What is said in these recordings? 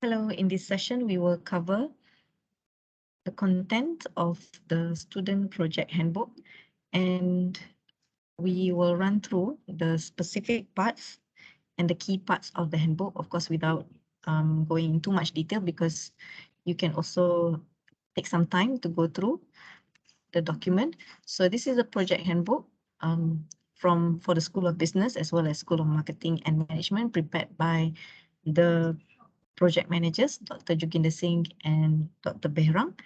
Hello, in this session, we will cover the content of the Student Project Handbook, and we will run through the specific parts and the key parts of the handbook, of course, without going into much detail, because you can also take some time to go through the document. So this is a project handbook for the School of Business as well as School of Marketing and Management, prepared by the project managers, Dr. Juginder Singh and Dr. Behrang.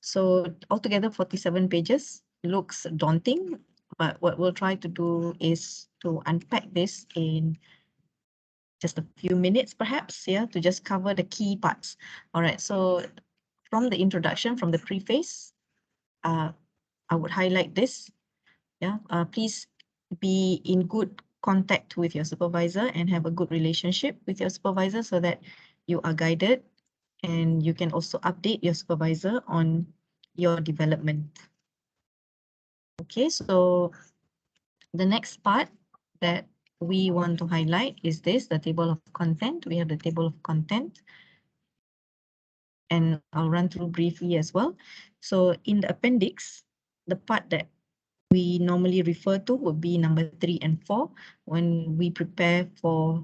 So altogether 47 pages. Looks daunting, but what we'll try to do is to unpack this in just a few minutes perhaps, yeah, to just cover the key parts. All right, so from the introduction, from the preface, I would highlight this. Yeah, please be in good contact with your supervisor and have a good relationship with your supervisor so that you are guided and you can also update your supervisor on your development. Okay, so the next part that we want to highlight is this, the table of content. We have the table of content, and I'll run through briefly as well. So in the appendix, the part that we normally refer to would be number 3 and 4 when we prepare for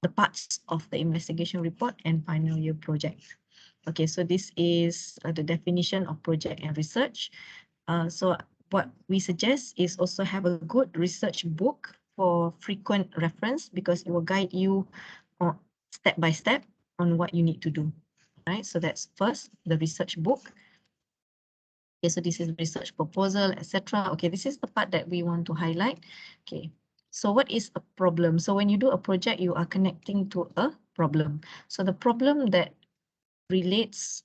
the parts of the investigation report and final year project. Okay, so this is the definition of project and research. So what we suggest is also have a good research book for frequent reference, because it will guide you step by step on what you need to do. Right, so that's first, the research book. Okay, so this is research proposal, etc. Okay, this is the part that we want to highlight. Okay, so what is a problem? So when you do a project, you are connecting to a problem. So the problem that relates,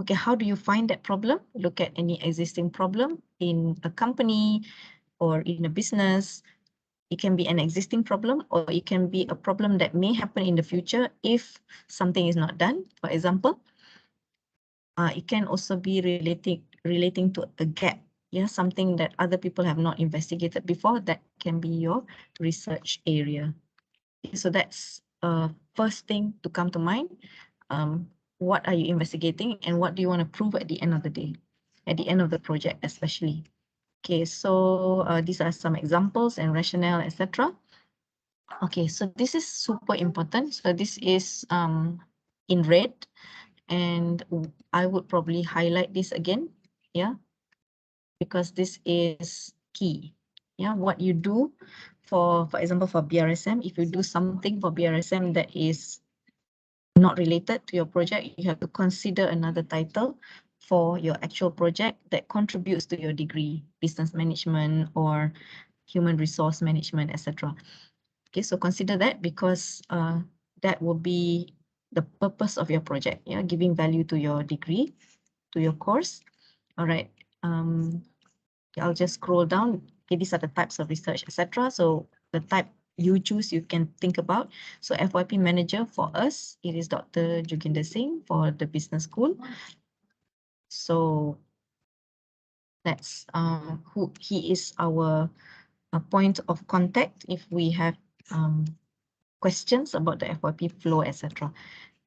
okay, how do you find that problem? Look at any existing problem in a company or in a business. It can be an existing problem, or it can be a problem that may happen in the future if something is not done. For example, it can also be relating to a gap, yeah, something that other people have not investigated before. That can be your research area. So that's first thing to come to mind. What are you investigating and what do you want to prove at the end of the day, at the end of the project especially? Okay, so these are some examples and rationale, etc. Okay, so this is super important. So this is in red, and I would probably highlight this again, yeah, because this is key. Yeah, what you do for example, for BRSM, if you do something for BRSM that is not related to your project, you have to consider another title for your actual project that contributes to your degree, business management or human resource management, etc. Okay, so consider that, because that will be the purpose of your project, yeah, giving value to your degree, to your course. All right, I'll just scroll down. Okay, these are the types of research, etc. So the type you choose, you can think about. So FYP manager for us, it is Dr. Juginder Singh for the business school. So that's who he is, our point of contact if we have questions about the FYP flow, etc.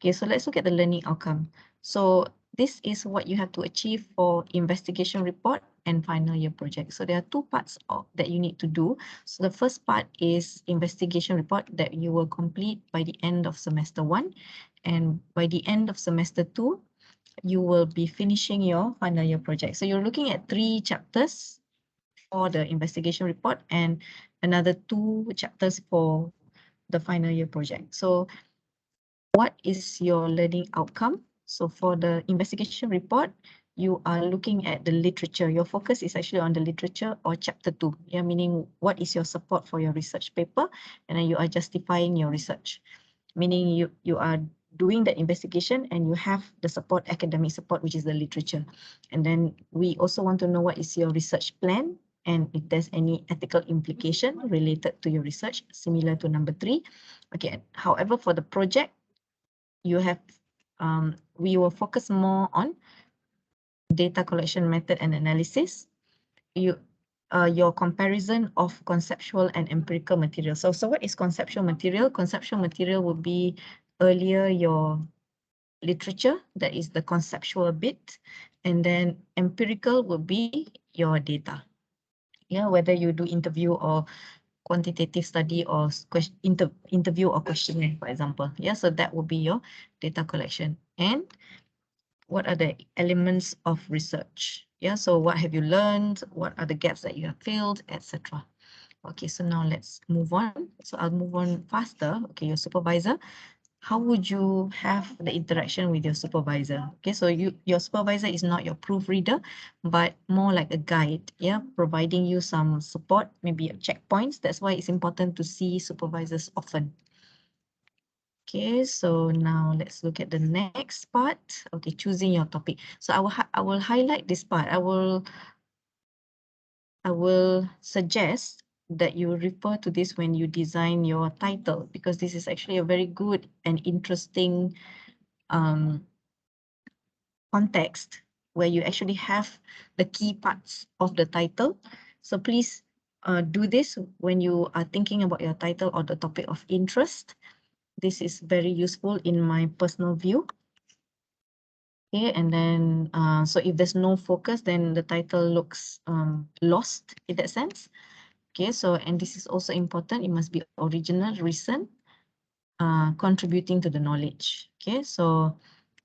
Okay, so let's look at the learning outcome. So this is what you have to achieve for investigation report and final year project. So there are two parts that you need to do. So the first part is investigation report that you will complete by the end of semester 1. And by the end of semester 2, you will be finishing your final year project. So you're looking at 3 chapters for the investigation report and another 2 chapters for the final year project. So what is your learning outcome? So for the investigation report, you are looking at the literature. Your focus is actually on the literature or chapter 2, yeah, meaning what is your support for your research paper, and then you are justifying your research, meaning you are doing the investigation and you have the support, academic support, which is the literature. And then we also want to know what is your research plan and if there's any ethical implication related to your research, similar to number 3. Okay, however, for the project, you have, we will focus more on data collection method and analysis. Your comparison of conceptual and empirical material. So what is conceptual material? Conceptual material would be earlier your literature, that is the conceptual bit, and then empirical will be your data. Yeah, whether you do interview or quantitative study or interview or questionnaire, for example. Yeah, so that will be your data collection. And what are the elements of research? Yeah, so what have you learned? What are the gaps that you have filled, etc. Okay, so now let's move on. So I'll move on faster. Okay, your supervisor. How would you have the interaction with your supervisor? Okay, so your supervisor is not your proofreader, but more like a guide, yeah, providing you some support, maybe checkpoints. That's why it's important to see supervisors often. Okay, so now let's look at the next part. Okay, choosing your topic. So I will highlight this part. I will suggest that you refer to this when you design your title, because this is actually a very good and interesting context where you actually have the key parts of the title. So please do this when you are thinking about your title or the topic of interest. This is very useful in my personal view. Okay, and then so if there's no focus, then the title looks lost in that sense. Okay, so and this is also important. It must be original, recent, contributing to the knowledge. Okay, so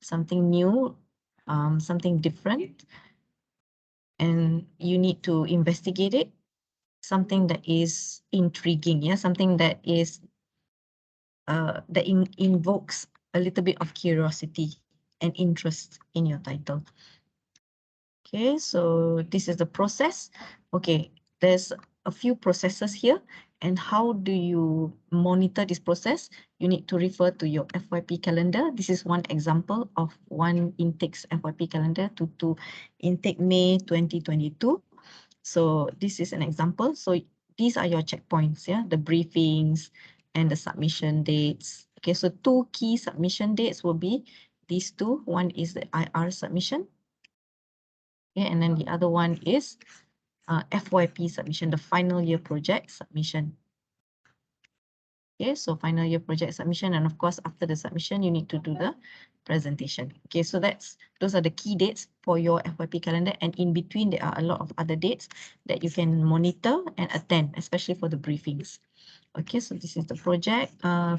something new, something different, and you need to investigate it. Something that is intriguing, yeah, something that is that invokes a little bit of curiosity and interest in your title. Okay, so this is the process. Okay, there's a few processes here. And how do you monitor this process? You need to refer to your FYP calendar. This is one example of one intake's FYP calendar to intake May 2022. So this is an example. So these are your checkpoints, yeah, the briefings and the submission dates. Okay, so two key submission dates will be these two. One is the IR submission. Okay, and then the other one is FYP submission, the final year project submission. Okay, so final year project submission, and of course, after the submission, you need to do the presentation. Okay, so those are the key dates for your FYP calendar, and in between, there are a lot of other dates that you can monitor and attend, especially for the briefings. Okay, so this is the project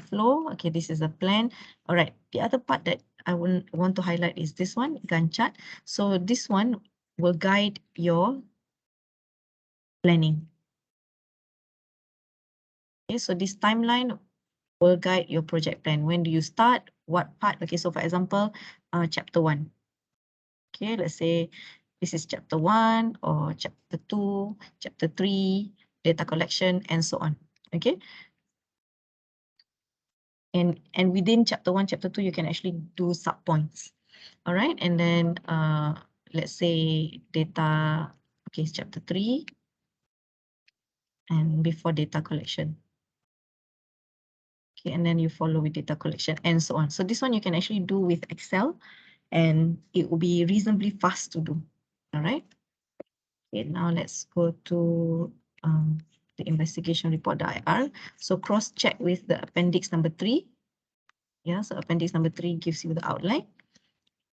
flow. Okay, this is the plan. All right, the other part that I want to highlight is this one, Gantt chart. So this one will guide your planning. Okay, so this timeline will guide your project plan. When do you start? What part? Okay, so for example, chapter 1. Okay, let's say this is chapter 1 or chapter 2, chapter 3, data collection, and so on. Okay. And within chapter 1, chapter 2, you can actually do subpoints. All right, and then let's say data, okay, chapter 3, and before data collection. Okay, and then you follow with data collection and so on. So this one you can actually do with Excel, and it will be reasonably fast to do. All right. Okay, now let's go to the investigation report, the IR. So cross-check with the appendix number 3. Yeah, so appendix number 3 gives you the outline.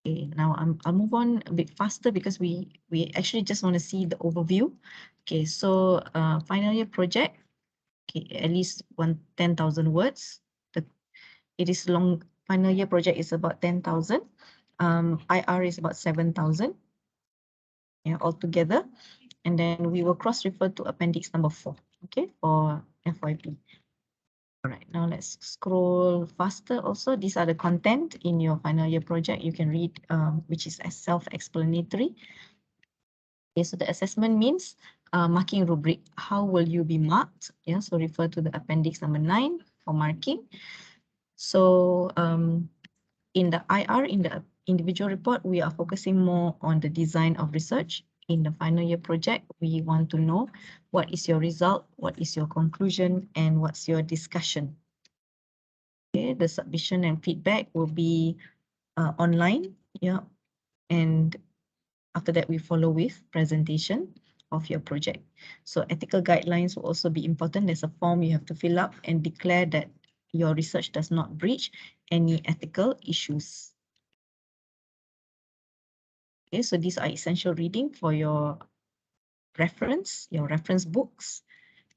Okay, now I'll move on a bit faster because we actually just want to see the overview. Okay, so final year project. Okay, at least 10,000 words. It is long. Final year project is about 10,000. IR is about 7,000. Yeah, altogether. And then we will cross-refer to appendix number 4. Okay, for FYP. All right, now let's scroll faster. Also, these are the content in your final year project. You can read, which is as self-explanatory. Okay, so the assessment means marking rubric. How will you be marked? Yeah, so refer to the appendix number 9 for marking. So in the IR, in the individual report, we are focusing more on the design of research. In the final year project, we want to know what is your result, what is your conclusion, and what's your discussion. Okay, the submission and feedback will be online, yeah, and after that we follow with presentation of your project. So ethical guidelines will also be important. There's a form you have to fill up and declare that your research does not breach any ethical issues. Okay, so these are essential reading for your reference books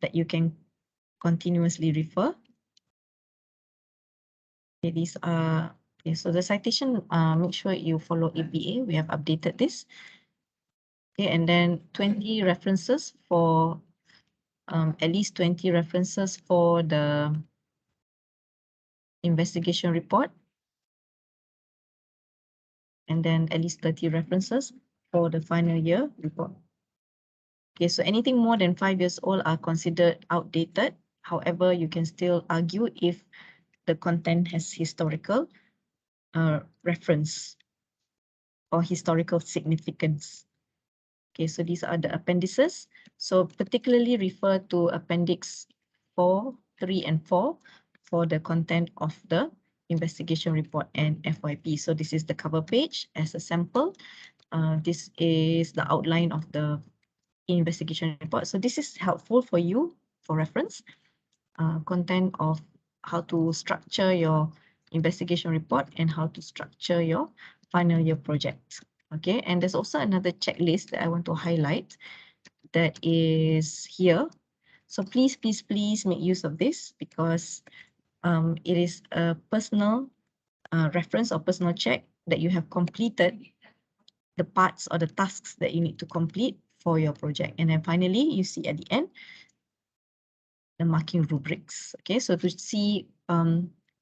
that you can continuously refer. Okay, these are, okay, so the citation, make sure you follow APA. We have updated this. Okay, and then 20 references for, at least 20 references for the investigation report. And then at least 30 references for the final year report. Okay, so anything more than 5 years old are considered outdated. However, you can still argue if the content has historical reference or historical significance. Okay, so these are the appendices. So particularly refer to Appendix 4, 3, and 4 for the content of the investigation report and FYP. So this is the cover page as a sample. This is the outline of the investigation report. So this is helpful for you for reference. Content of how to structure your investigation report and how to structure your final year project. Okay, and there's also another checklist that I want to highlight that is here. So please make use of this because it is a personal reference or personal check that you have completed the parts or the tasks that you need to complete for your project. And then finally, you see at the end, the marking rubrics. Okay, so to see,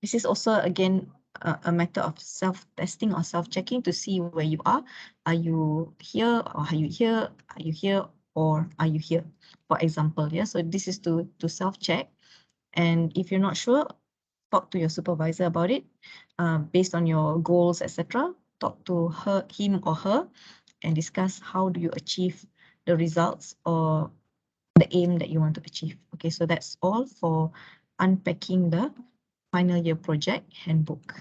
this is also again a matter of self-testing or self-checking to see where you are. Are you here or are you here? Are you here or are you here? For example, yeah, so this is to self-check. And if you're not sure, talk to your supervisor about it based on your goals, etc. Talk to him or her and discuss how do you achieve the results or the aim that you want to achieve. Okay, so that's all for unpacking the final year project handbook.